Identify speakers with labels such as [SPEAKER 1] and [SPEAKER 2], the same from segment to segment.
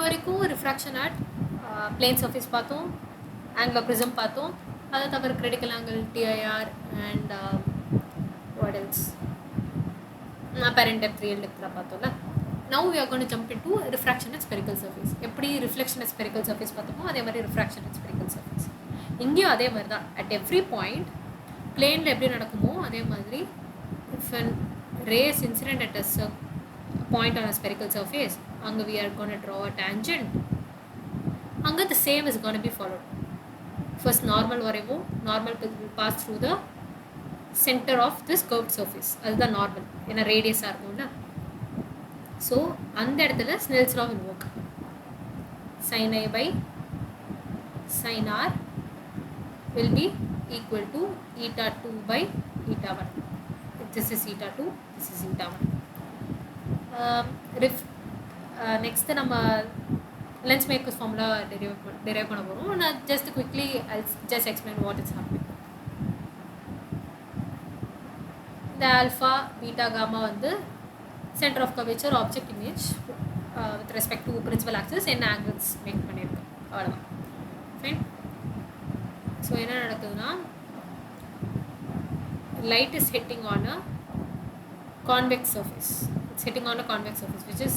[SPEAKER 1] இப்போ வரைக்கும் refraction at plane surface பார்த்தோம், ஆங்கிள் ஆஃப் ப்ரிசம் பார்த்தோம், அதை தவிர critical angle DIR and what else apparent depth real depth பார்த்தோம்ல. Now we are going to jump into refraction at spherical surface. எப்படி reflection at spherical surface பார்த்தோமோ அதே மாதிரி refraction at spherical surface. இங்கேயும் அதே மாதிரி தான். At every point பிளேனில் எப்படி நடக்குமோ அதே மாதிரி if an ray is incident at a point on a spherical surface, அங்கே we are going to draw a tangent. அங்கே the same is going to be followed. First normal வரைவோம். Normal will pass through the center of this curved surface. அதுதான் normal, ஏன்னா ரேடியஸாக இருக்கும்ல. So அந்த இடத்துல Snell's law will work. sin I by sin R will be equal to eta 2 by eta 1. This is eta 2, this is eta 1. Next நம்ம lens makers formula derive பண்ண போகிறோம். நான் just quickly I'll just explain what is happening. The alpha, beta, gamma வந்து center of curvature object image with respect to principal axis என்ன angles make பண்ணியிருக்கு, அவ்வளோதான். Fine. So என்ன நடக்குதுன்னா light is hitting on a convex surface. It's hitting on a convex surface which is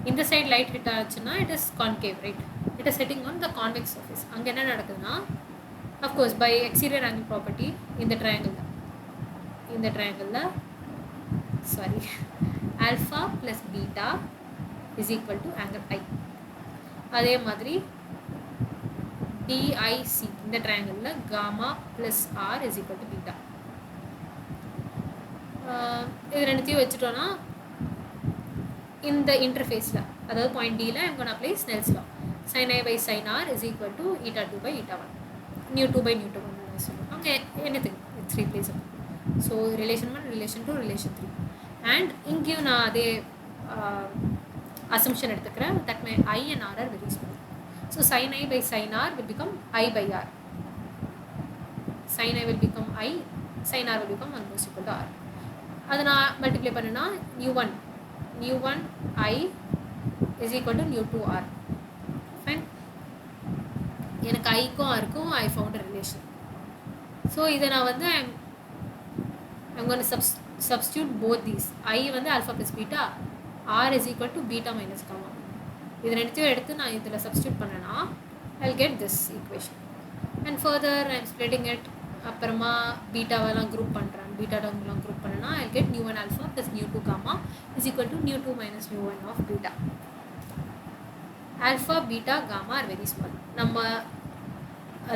[SPEAKER 1] இந்த side light hit ஆச்சுன்னா it is concave, right? It is hitting on the convex surface. அங்கே என்ன நடக்குதுன்னா of course by exterior angle property இந்த triangle sorry alpha plus beta is equal to angle I. அதே மாதிரி DIC இந்த triangle gamma plus R is equal to beta. இது ரெண்டுத்தையும் வச்சுட்டோன்னா இந்த இன்டர்ஃபேஸில் அதாவது பாயிண்ட் டியில் I'm going to apply Snell's law. sin I by sin R is equal to eta 2 by eta 1. nu 2 by nu 2 சொல்லுவாங்க. anything it's replaceable. So relation 1, relation 2, relation 3. And இங்கேயும் நான் அதே assumption எடுத்துக்கிறேன் that my I and R are very small. So sin I by sin R will become I by R. Sin I will become I, sin R will become 1 plus equal to R. அதை நான் multiply பண்ணுன்னா nu 1 I is equal to nu 2 R. Fine. எனக்கு ஐக்கும் ஆருக்கும் I found a relation. So இதை நான் வந்து I'm going to substitute both these. I வந்து alpha plus beta, R is equal to beta minus gamma. இது ரெண்டுத்தையும் எடுத்து நான் இதில் substitute பண்ணேன்னா I'll get this equation. And further I'm splitting it. அப்புறமா பீட்டாவெல்லாம் குரூப் பண்ணுறேன், பீட்டா டேர்ம்லாம் குரூப் பண்ணேன்னா I'll get nu 1 alpha plus nu 2 gamma is equal to nu 2 minus nu 1 of beta. Alpha, beta, gamma are very small. நம்ம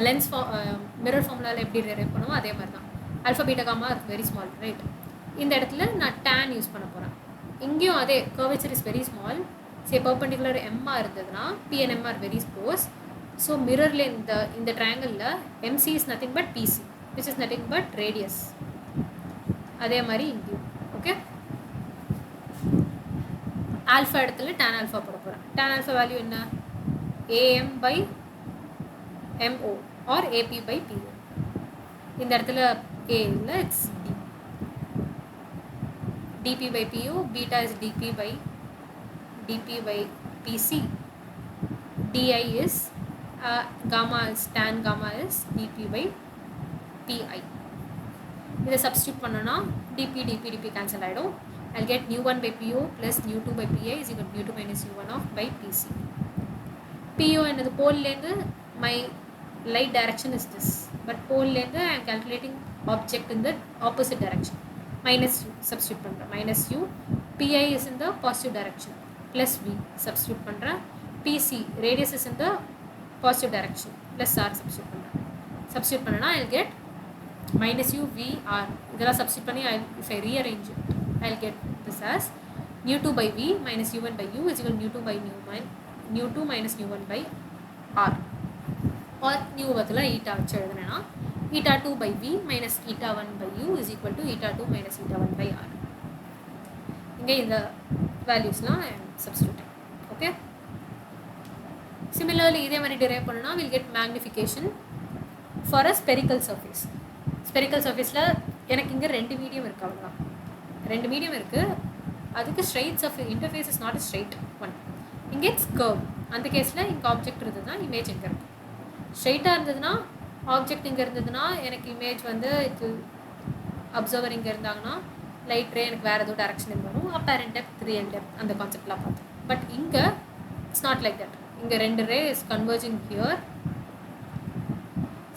[SPEAKER 1] lens mirror formulaவில் எப்படி derive பண்ணுவோம் அதே மாதிரி தான். Alpha, beta, gamma are very small, right? இந்த இடத்துல நான் tan use பண்ண போகிறேன். இங்கேயும் அதே curvature is very small. say perpendicular M இருந்ததுன்னா P and M are very close. So mirrorல இந்த triangleல MC is nothing but PC, which is nothing but radius. அதே மாதிரி இங்கேயும் ஓகே. ஆல்ஃபா இடத்துல tan alpha போட போகிறேன். tan alpha வேல்யூ என்ன? AM by MO or AP by PO. இந்த இடத்துல A இல்லை, it's D. DP by PO, beta is DP by PC. DI is gamma is tan gamma is DP by PI. இதை substitute பண்ணோன்னா DP cancel ஆகிடும். I'll get nu 1 by PO plus nu 2 by PI is equal to nu 2 minus nu 1 of by PC. PO என்னது போல்லேருந்து my light direction is this, but போல்லேருந்து I am calculating object in the opposite direction. Minus u substitute பண்ணுறேன், minus u. PI is in the positive direction, plus V substitute பண்ணுறேன். PC radius is in the positive direction, plus R substitute பண்ணேன்னா I'll get minus u V R. இதெல்லாம் substitute பண்ணி if I rearrange it I'll get this as nu 2 by V minus u1 by u is equal to nu 2 by nu 2 minus nu 1 by R. or nu பதிலா eta வச்சு எழுதுனேன்னா eta 2 by V minus eta 1 by u is equal to eta 2 minus eta 1 by R. இங்கே இந்த வேல்யூஸ்லாம் substitute. okay. Similarly இதே மாதிரி derive பண்ணனா we'll get magnification for a spherical surface. Spherical surfaceல எனக்கு இங்கே ரெண்டு மீடியம் இருக்கு, அவ்வளோதான். ரெண்டு மீடியம் இருக்குது. அதுக்கு straight surface interface is not a straight one. இங்கே இட்ஸ் கர்வ். அந்த கேஸில் இங்கே ஆப்ஜெக்ட் இருந்ததுன்னா இமேஜ் எங்கே இருக்கும். ஸ்ட்ரைட்டாக இருந்ததுன்னா ஆப்ஜெக்ட் இங்கே இருந்ததுன்னா எனக்கு இமேஜ் வந்து இது அப்சர்வர் இங்கே இருந்தாங்கன்னா லைட் ரே எனக்கு வேறு ஏதோ டேரக்ஷன் வரும். அப்பேரண்ட் டெப்த், ரியல் டெப்த் அந்த கான்செப்ட்லாம் பார்த்தோம். பட் இங்கே இட்ஸ் நாட் லைக் தட். இங்கே 2 ray is converging here.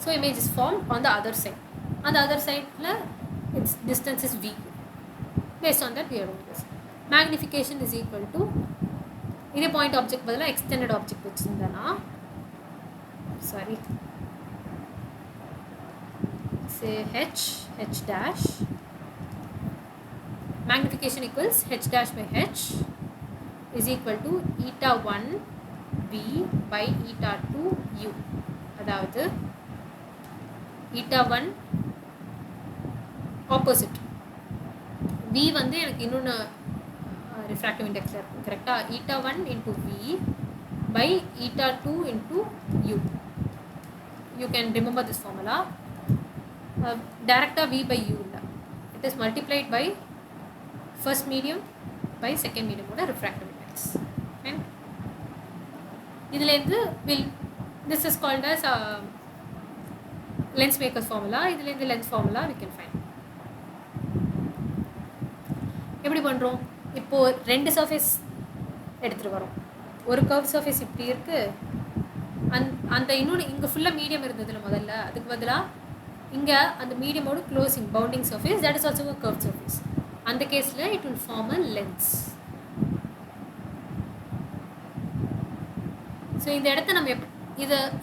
[SPEAKER 1] So image is form on the other side. அந்த அதர் சைடில் it's distance is v. Based on that we are doing this. Magnification is equal to இதே point object பதிலாக extended object வச்சுருந்தேன்னா sorry say h dash magnification equals h dash by h is equal to eta 1 v by eta 2 u. அதாவது eta 1 opposite v வந்து எனக்கு இன்னொன்று refractive இண்டெக்ஸில் இருக்கும் கரெக்டாக. eta 1 into v by eta 2 into u. You can remember this formula. Directly v by u illa, it is multiplied by first medium by second medium oda refractive index. And idhilendhu this is called as lens maker's formula. idhilendhu lens formula we can find. எப்படி பண்றோம்? இப்போ ரெண்டு surface எடுத்துட்டு வரோம். ஒரு curve surface இப்படி இருக்கு, அந்த இன்னொன்று இங்கே ஃபுல்லாக மீடியம் இருந்ததுல முதல்ல, அதுக்கு பதிலாக இங்கே அந்த மீடியமோட closing bounding surface, that is also a curve surface. அந்த கேஸில் it will form a lens. So இந்த இடத்த நம்ம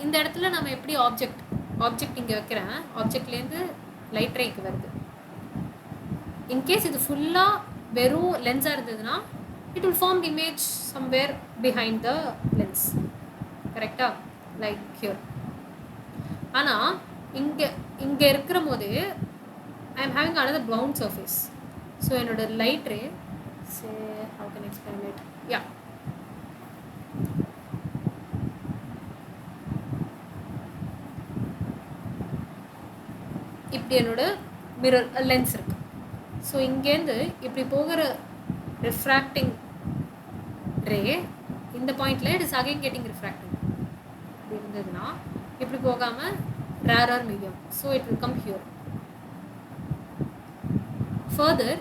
[SPEAKER 1] இந்த இடத்துல நம்ம எப்படி ஆப்ஜெக்ட் இங்கே வைக்கிறேன், ஆப்ஜெக்ட்லேருந்து லைட் ரேக்கு வருது. இன்கேஸ் இது ஃபுல்லாக வெறும் லென்ஸாக இருந்ததுன்னா it will form the image somewhere behind the lens, correct? Like here. ஆனா இங்க இருக்கிற போது I am having another bound surface. So என்னோட light ray, say how can I explain it? Yeah, இப்படி என்னோட மிரர் லென்ஸ் இருக்கு. ஸோ இங்கேருந்து இப்படி போகிற refracting ray இந்த பாயிண்ட்ல it is again getting refracted. இப்படி இருந்ததுன்னா இப்படி போகாமல் rarer medium, so it will come here. Further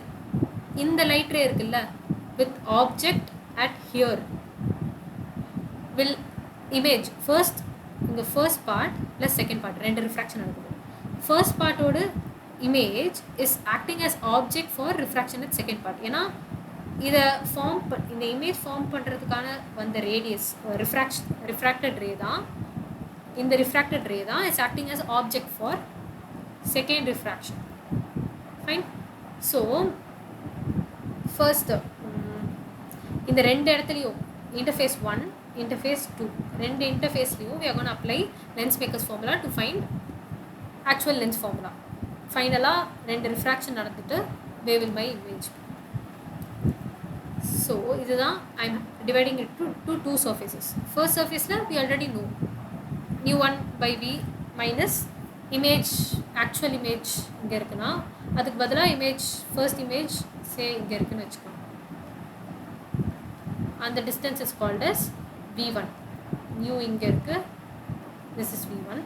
[SPEAKER 1] இந்த light ray இருக்குல்ல with object at here will image first இந்த first part plus second part ரெண்டு refraction நடக்குது. First part ஓட image is acting as object for refraction at second part. ஏன்னா இதை இந்த image form பண்ணுறதுக்கான வந்த ரேடியஸ் ரிஃப்ராக்டட் ரே தான், இந்த ரிஃப்ராக்டட் ரே தான் is acting as object for second refraction. Fine. So first இந்த ரெண்டு இடத்துலையும் இன்டர்ஃபேஸ் 1 இன்டர்ஃபேஸ் 2 ரெண்டு இன்டர்ஃபேஸ்லையும் we are going to apply lens maker's formula to find actual lens formula. ஃபைனலாக ரெண்டு ரிஃப்ராக்ஷன் நடந்துட்டு they will by image. So இதுதான் I am dividing it to two surfaces. First surface la we already know nu1 by v minus image, actual image இங்க இருக்குனா அதுக்கு பதிலா image first image say இங்க இருக்குன்னு வெச்சுக்கோ. And the distance is called as v1. nu இங்க இருக்கு, this is v1.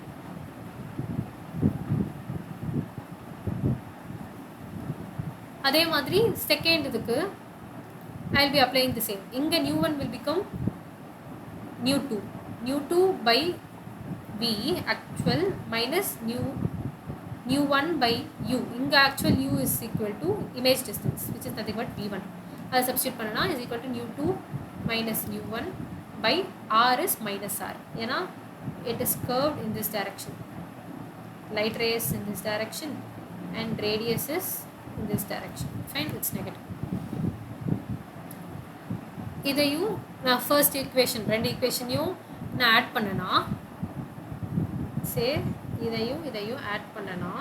[SPEAKER 1] அதே மாதிரி செகண்ட் இதுக்கு I will be applying the same. Inga nu1 will become nu2. nu2 by v actual minus nu1 by u. Inga actual u is equal to image distance, which is nothing but v1. As substitute panna is equal to nu2 minus nu1 by r is minus r. Yena it is curved in this direction. Light ray is in this direction and radius is in this direction. Fine, it's negative. இதையும் நான் first equation ரெண்டு ஈக்குவேஷனையும் நான் add பண்ணனா, சே இதையும் add பண்ணனா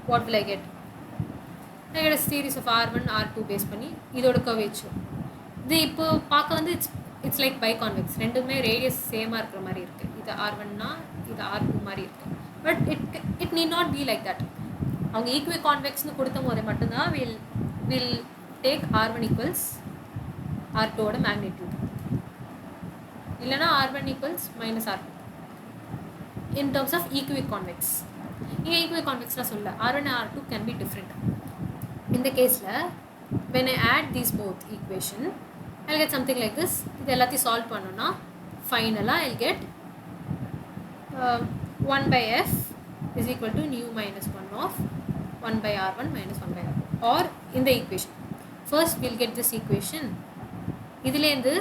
[SPEAKER 1] what will I get? I get a series of r1 r2 base பண்ணி இதோட curvature. இது இப்போ பார்க்க வந்து இட்ஸ் லைக் பை கான்வெக்ஸ், ரெண்டுமே ரேடியஸ் சேமாக இருக்கிற மாதிரி இருக்குது. இது r1னா இது r2 மாதிரி இருக்குது. But it need not be like that. அவங்க ஈக்குவே கான்வெக்ஸ்னு கொடுத்த போதே மட்டும்தான் will take r1 equals r2 ஓட மேக்னிடியூட். இல்லைனா R1 equals minus R2 in terms of equiconvex. இங்கே equiconvexலாம் சொல்ல R1 and R2 can be different. In the case when I add these both equation I'll get something like this. இது எல்லாத்தையும் solve பண்ணோம்னா finally I'll get 1 by f is equal to nu minus 1 of 1 by R1 minus 1 by R2. Or in the equation first we'll get this equation. இதிலேந்து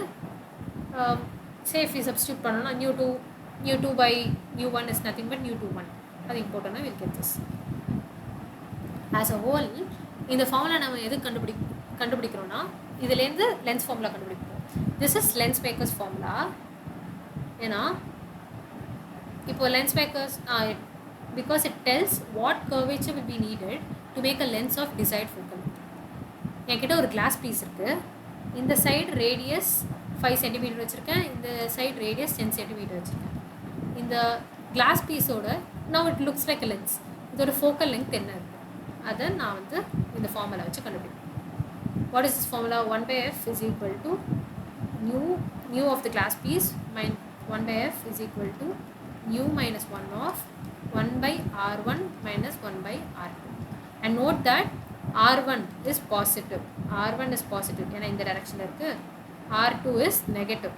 [SPEAKER 1] say if we substitute பண்ணோம்னா nu2 by nu1 is nothing but nu21. அது important. We'll get this. As a whole இந்த formula நம்ம எது கண்டுபிடிக்கிறோம்னா இதிலேந்து lens formula கண்டுபிடிப்போம். This is lens maker's formula. ஏன்னா இப்போ lens makers because it tells what curvature will be needed to make a lens of desired focal length. என்கிட்ட ஒரு glass piece இருக்கு. இந்த side radius 5 cm வச்சிருக்கேன், இந்த side radius 10 cm வச்சிருக்கேன். இந்த glass piece ஓட now it looks like a lens. இதோட focal length என்ன இருக்கு அதை நான் வந்து இந்த ஃபார்முலா வச்சு கண்டுபிடிப்பேன். What is this formula? 1 by f is equal to nu of the glass piece minus 1 by f is equal to nu minus 1 of 1 by R1 minus 1 by R2. And note that R1 is positive. R1 is positive. ஏன்னா இந்த டைரக்ஷனில் இருக்குது. R2 is negative.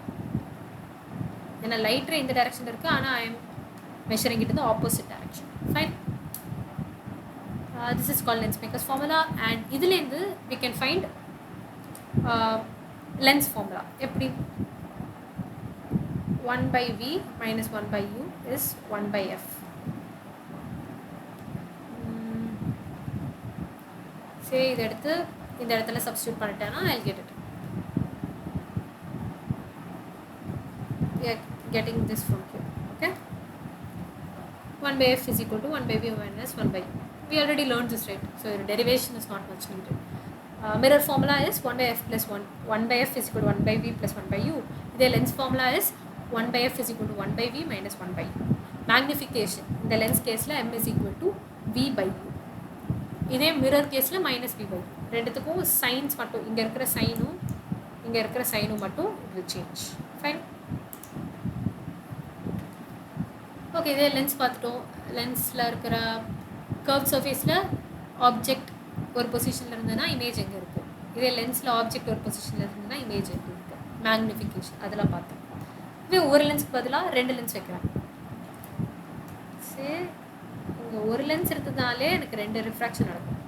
[SPEAKER 1] ஏன்னா light ரே இந்த டைரக்ஷனில் இருக்குது, ஆனால் I am measuring it in the opposite direction. Fine. This is called lens maker's formula. And இதிலேருந்து we can find lens formula. எப்படி 1 by v minus 1 by u is 1 by f. say இதை எடுத்து இந்த இடத்துல substitute பண்ணிட்டேன்னா I'll get it. We are getting this from here. Okay. 1 by f is equal to 1 by v minus 1 by u. We already learned this, right? So the derivation is not much needed. Mirror formula is 1 by f plus 1 by f is equal to 1 by v plus 1 by u. The lens formula is 1 by f is equal to 1 by v minus 1 by u. Magnification in the lens case m is equal to v by u. இதே mirror case minus v by u. ரெண்டுத்துக்கும் signs மட்டும் இங்க இருக்கிற சைனும் இங்க இருக்கிற சைனும் மட்டும் it will change. Fine. Okay, இதே lens பார்த்துட்டோம். லென்ஸில் இருக்கிற curved surfaceல ஆப்ஜெக்ட் ஒரு பொசிஷனில் இருந்ததுன்னா இமேஜ் எங்கே இருக்குது, இதே லென்ஸில் ஆப்ஜெக்ட் ஒரு பொசிஷனில் இருந்ததுன்னா இமேஜ் எங்கே இருக்குது, மேக்னிஃபிகேஷன் அதெல்லாம் பார்த்தோம். இதே ஒரு லென்ஸ்க்கு பதிலாக 2 லென்ஸ் வைக்கிறேன். சரி, இங்கே ஒரு லென்ஸ் இருந்ததுனாலே எனக்கு 2 ரிஃப்ராக்ஷன் நடக்கும்.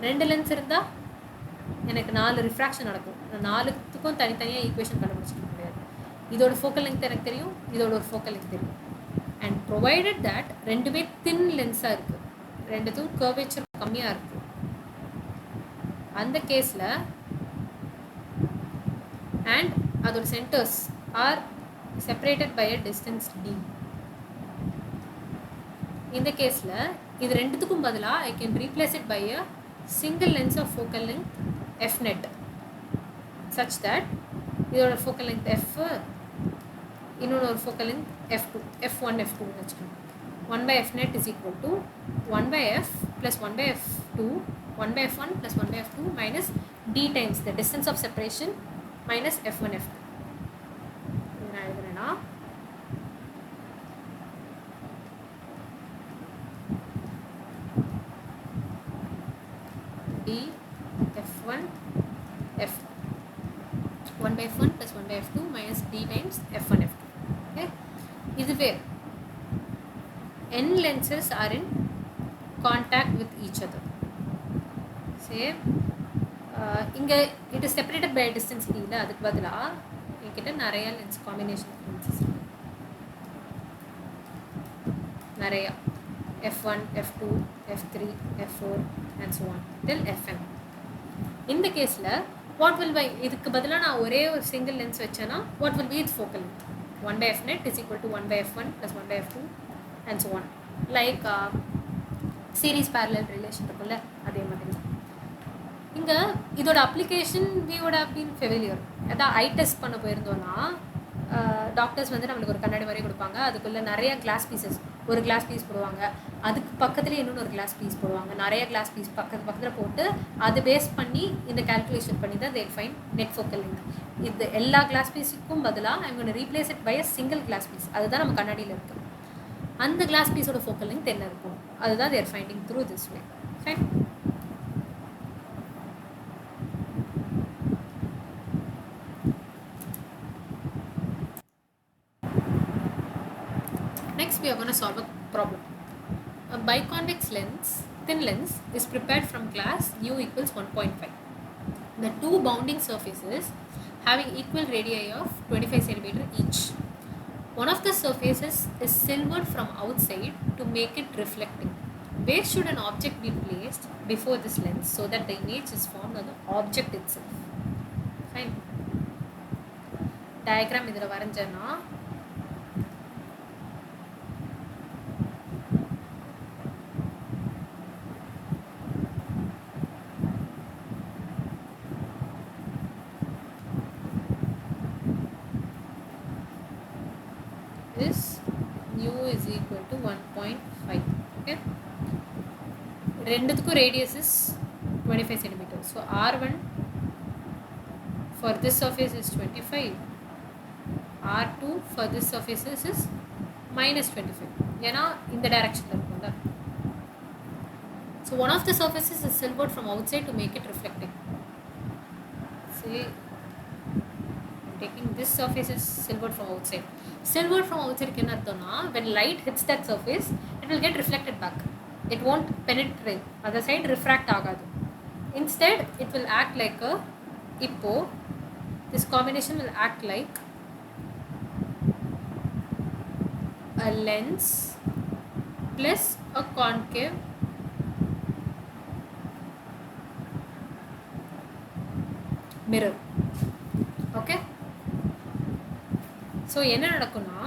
[SPEAKER 1] 2 லென்ஸ் இருந்தால் எனக்கு 4 ரிஃப்ராக்ஷன் நடக்கும். நான் 4த்துக்கும் தனித்தனியாக ஈக்குவேஷன் கண்டுபிடிச்சிக்க முடியாது. இதோட ஃபோக்கல் லென்த் எனக்கு தெரியும், இதோட ஒரு ஃபோக்கல் லென்த் தெரியும். அண்ட் ப்ரொவைடட் தட் ரெண்டுமே தின் லென்ஸாக இருக்குது, ரெண்டுத்தும் கர்வேச்சர் கம்மியாக இருக்குது. அந்த கேஸில் அண்ட் அதோட centres are separated by a distance d. இந்த கேஸில் இது ரெண்டுத்துக்கும் பதிலாக I can replace it by a single lens of focal length f net such that இதோட ஃபோக்கல் லென்த் f, இன்னொன்று ஒரு focal length f2, f1 f2 வச்சுக்கணும். 1 by f net is equal to 1 by f plus 1 by f2, 1 by f1 plus 1 by f2 minus d times the distance of separation minus f1 f2. இது நான் எழுதுறேன்னா d f1 f 1 by f1 plus 1 by f2 minus d times f1 f2. Okay, இதுவே n lenses are in contact with each other. Say இங்க it is separated by a distance d ல, அதுக்கு பதிலா என்கிட்ட நிறைய lens combination lenses நிறைய f1 f2 f3 f4 and so on till fm. இந்த கேஸ்ல what will be, இதுக்கு பதிலா நான் ஒரே ஒரு single lens வச்சேனா what will be its focal length? 1 by f net is equal to 1 by f1 plus 1 by f2 and so on. Like series parallel relation இருக்குல்ல, அதே மாதிரி தான் இங்கே இதோட application we would have been familiar. அதான் ஐ test பண்ண போயிருந்தோன்னா doctors வந்து நம்மளுக்கு ஒரு கண்ணாடி மாதிரி கொடுப்பாங்க, அதுக்குள்ளே நிறைய கிளாஸ் பீசஸ், ஒரு கிளாஸ் பீஸ் போடுவாங்க, அதுக்கு பக்கத்துலேயே இன்னொன்று ஒரு கிளாஸ் பீஸ் போடுவாங்க, நிறைய கிளாஸ் பீஸ் பக்கத்தில் போட்டு அதை பேஸ் பண்ணி இந்த கால்குலேஷன் பண்ணி தான் they find net focal length. இது எல்லா கிளாஸ் பீஸுக்கும் பதிலாக I'm going to replace it by a single glass piece. அதுதான் நம்ம கண்ணாடியில் இருக்கு. அந்த கிளாஸ் பீஸோட ஃபோக்கல் லெங்த் என்ன இருக்கும் அதுதான் they are finding through this way. Fine. Next we are going to solve a problem. A biconvex lens, thin lens is prepared from glass U equals 1.5. The two bounding surfaces having equal radii of 25 cm each. One of the surfaces is silvered from outside to make it reflecting. Where should an object be placed before this lens so that the image is formed on the object itself? Fine. Diagram idhula varanjana is mu is equal to 1.5. Okay, ரெண்டுத்துக்கும் radius is 25 cm. So r1 for this surface is 25, r2 for this surface is minus 25 ஏன்னா இந்த direction இருக்கும்ல. So one of the surfaces is silvered from outside to make it reflecting. See, I'm taking this surface is silvered from outside. Silvered from outside என்ன அர்த்தம்னா when light hits that surface it will get reflected back. It won't penetrate. Other side refract ஆகாது. Instead it will act like a இப்போ this combination will act like a lens plus a concave mirror. Okay, so என்ன நடக்கும்னா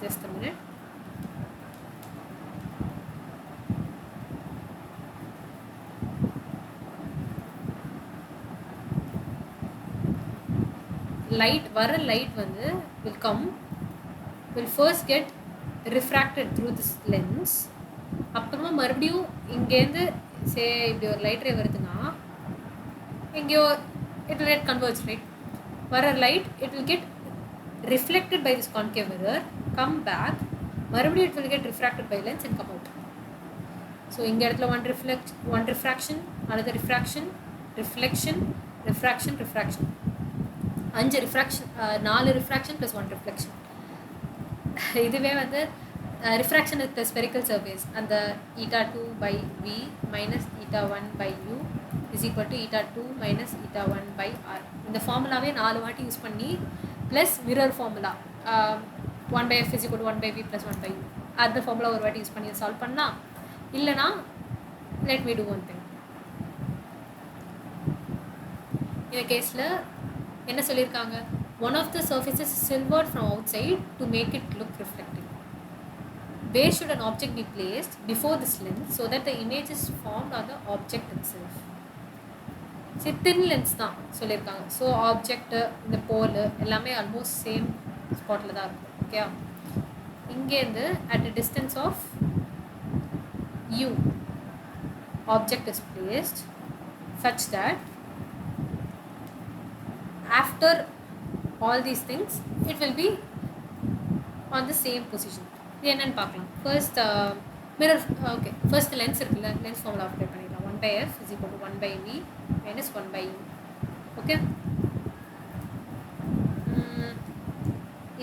[SPEAKER 1] just a minute. light வந்து will first get refracted through this lens. அப்புறமா மறுபடியும் இங்கேருந்து சே இப்படி ஒரு லைட் ரே வருதுன்னா எங்கேயோ it will get converged, right? வர light it will get reflected by this concave mirror, come back, மறுபடியும் it will get refracted by lens and come out. So இங்க இடத்துல one refraction, another refraction, reflection, refraction, refraction. 5 refraction, 4 refraction plus 1 reflection. இதுவே வந்து refraction is the spherical surface and the eta 2 by v minus eta 1 by u is equal to eta 2 minus eta 1 by r. இந்த ஃபார்முலாவே 4 வாட்டி use பண்ணி plus mirror formula 1 by f is equal to 1 by v plus 1 by u அந்த formula ஒரு வாட்டி use பண்ணி solve பண்ணா இல்லனா let me do one thing. இந்த கேஸ்ல என்ன சொல்லிருக்காங்க, one of the surfaces is silvered from outside to make it look reflective. Where should an object be placed before this lens so that the image is formed on the object itself? See, thin lens தான் சொல்லிருக்காங்க. So object இந்த pole எல்லாமே almost same spotல தான் இருக்கும். Okay, இங்க இருந்து at a distance of u object is placed such that after all these things it will be on the same position. இது என்னன்னு பார்க்கலாம். First mirror, okay, first lens இருக்குல்ல, lens formula apply பண்ணிடலாம். 1 by f is equal to 1 by v minus 1 by u. Okay,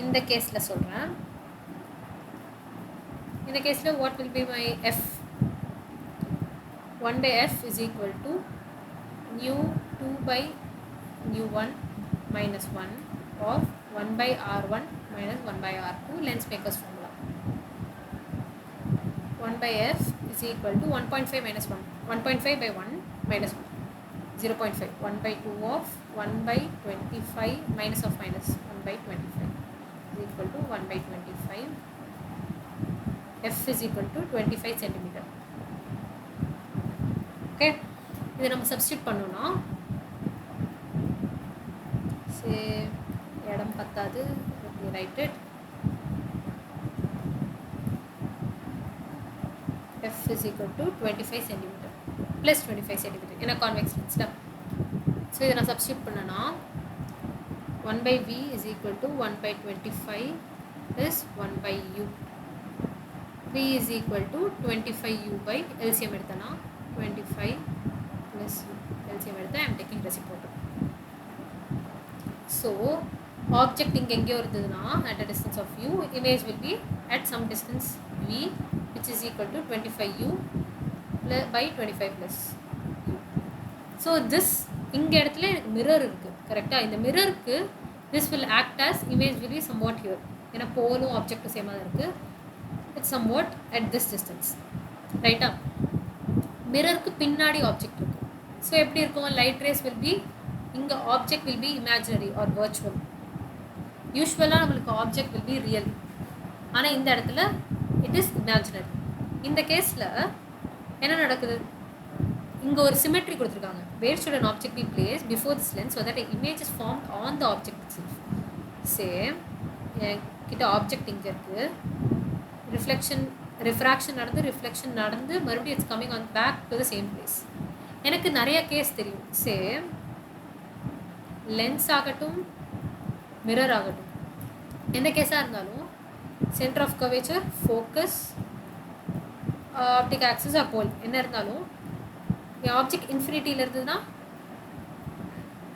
[SPEAKER 1] இந்த கேஸ்ல சொல்றேன். இந்த கேஸ்ல what will be my f? 1 by f is equal to nu 2 by nu1 minus 1 of 1 by r1 minus 1 by r2 lens makers formula. 1 by f is equal to 1.5 minus 1, 1.5 by 1 minus 1, 0.5, 1 by 2 of 1 by 25 minus of minus 1 by 25 is equal to 1 by 25. f is equal to 25 centimeter. Okay, இதை நம்ம substitute பண்ணோம்னா இடம் பத்தாது, write it. f is equal to 25 centimeter plus 25 centimeter in a convex lens. So இதை நான் substitute பண்ணேன்னா 1 by v is equal to 1 by 25 plus 1 by u. v is equal to 25u by LCM எடுத்தனா 25 plus u. LCM எடுத்தா I am taking reciprocal. So object இங்க எங்கேயோ இருந்ததுன்னா at a distance of u, image will be at some distance v, which is equal to 25u by 25 plus u. So this இங்க இடத்துல mirror இருக்கு கரெக்டா. இந்த மிரருக்கு this will act as image will be somewhat here. ஏன்னா போலும் object சேமா இருக்கு. It's somewhat at this distance. ரைட்டா. மிரருக்கு பின்னாடி ஆப்ஜெக்ட் இருக்கு. ஸோ எப்படி இருக்கும்? லைட் ரேஸ் will be இங்க object will be imaginary or virtual. யூஸ்வலாக நம்மளுக்கு ஆப்ஜெக்ட் will be real. ஆனால் இந்த இடத்துல it is imaginary. இந்த கேஸில் என்ன நடக்குது? இங்கே ஒரு சிமெட்ரி கொடுத்துருக்காங்க. Where should an object be placed before this lens so that an image is formed on the object itself? Same. கிட்ட ஆப்ஜெக்ட் இங்கே இருக்குது. ரிஃப்ராக்ஷன் நடந்து ரிஃப்ளெக்ஷன் நடந்து மறுபடியும் it's coming on back to the same place. எனக்கு நிறைய case தெரியும். Same lens ஆகட்டும் மிரர் ஆகட்டும் எந்த கேஸாக இருந்தாலும் centre of curvature focus optic axis or pole என்ன இருந்தாலும் ஆப்ஜெக்ட் இன்ஃபினிட்டியில் இருந்ததுன்னா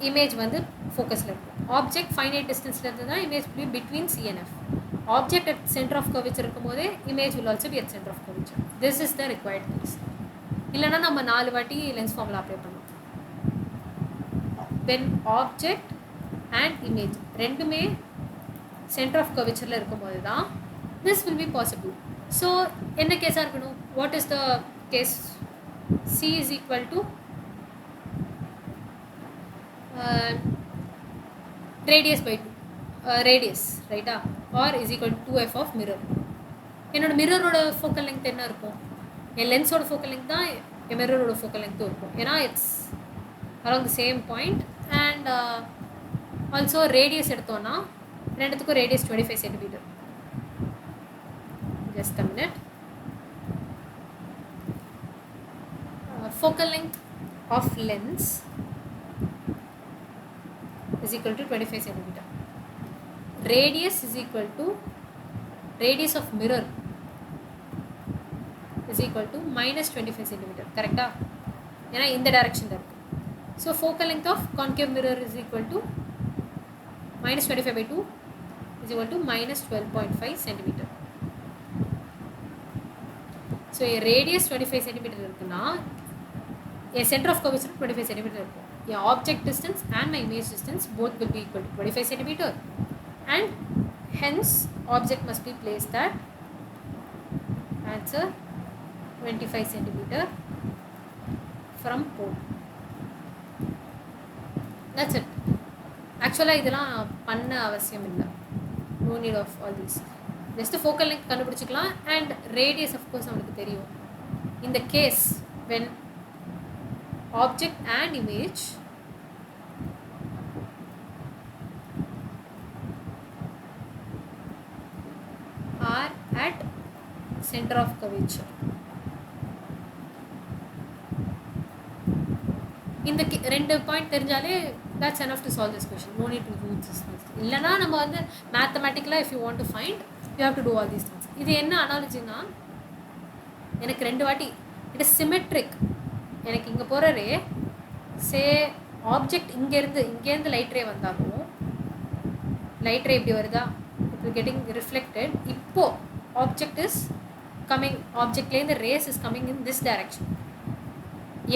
[SPEAKER 1] இமேஜ் வந்து ஃபோக்கஸில் இருக்கும். ஆப்ஜெக்ட் ஃபைனைட் டிஸ்டன்ஸில் இருந்ததுன்னா image will be between C and F. Object at centre of curvature இருக்கும் போதே image will also be at center of curvature. This is the required case. இல்லைன்னா நம்ம 4 வாட்டி லென்ஸ் ஃபார்முலா அப்ளை பண்ணோம். when object and image ரெண்டுமே centre of கர்வேச்சரில் இருக்கும்போது தான் this will be possible. So என்ன கேஸாக இருக்கணும்? What is the case? C is equal to radius by 2 radius ரைட்டா or is equal to 2f of mirror. என்னோட மிரரோட ஃபோக்கல் லெங்த் என்ன இருக்கும்? என் லென்ஸோட ஃபோக்கல் லெங்த் தான் என் மிரரோட ஃபோக்கல் லெங்த்தும் இருக்கும். ஏன்னா it's around the same point. And also radius எடுத்தோன்னா ரெண்டுத்துக்கும் radius 25 centimetre. Just a minute. Focal length of lens is equal to 25 centimeter. Radius is equal to radius of mirror is equal to minus 25 centimeter. Correcta? ஏன்னா இந்த டைரக்ஷன்ல இருக்கு. So focal length of concave mirror is equal to minus 25 by 2 is equal to minus 12.5 centimeter. So a radius 25 centimeter இருக்குன்னா a center of curvature 25 centimeter இருக்கும். A object distance and my image distance both will be equal to 25 centimeter, and hence object must be placed at answer 25 centimeter from pole. That's it. Actually இதெல்லாம் பண்ண அவசியம் இல்லை. No need of all these. Just focal length கண்டுபிடிச்சிக்கலாம். and radius of course நமக்கு தெரியும். In the case when object and image are at center of curvature. இந்த ரெண்டு point தெரிஞ்சாலே that's enough to solve this question. No need to do this. இல்லைனா நம்ம வந்து மேத்தமெட்டிக்கலாக if you want to find you have to do all these things. இது என்ன அனாலஜினா எனக்கு 2 வாட்டி இட் இஸ் சிமெட்ரிக். எனக்கு இங்கே போகிற ரே சே ஆப்ஜெக்ட் இங்கேருந்து லைட் ரே வந்தாலும் லைட் ரே இப்படி வருதா இட் வில் கெட்டிங் ரிஃப்ளெக்டட். இப்போது ஆப்ஜெக்ட் இஸ் கம்மிங் ஆப்ஜெக்ட்லேருந்து rays is coming in this direction.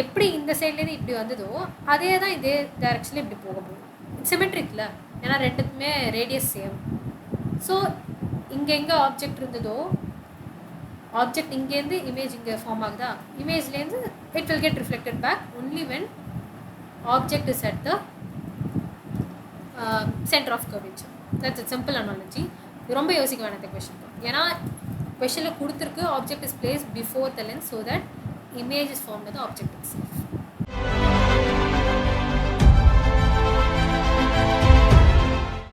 [SPEAKER 1] எப்படி இந்த சைட்லேருந்து இப்படி வந்ததோ அதே தான் இதே டைரக்ஷனில் இப்படி போக போகும். சிமெட்ரிக்ல ஏன்னா ரெண்டுக்குமே ரேடியஸ் சேம். ஸோ இங்கே ஆப்ஜெக்ட் இருந்ததோ ஆப்ஜெக்ட் இங்கேருந்து இமேஜ் இங்கே ஃபார்ம் ஆகுதா இமேஜ்லேருந்து it will get reflected back only when object is at the centre of curvature. That's a simple analogy. இது ரொம்ப யோசிக்க வேணாம் இந்த கொஷின். ஏன்னா கொஷனில் கொடுத்துருக்கு object is place before the lens so that image is formed by the object itself.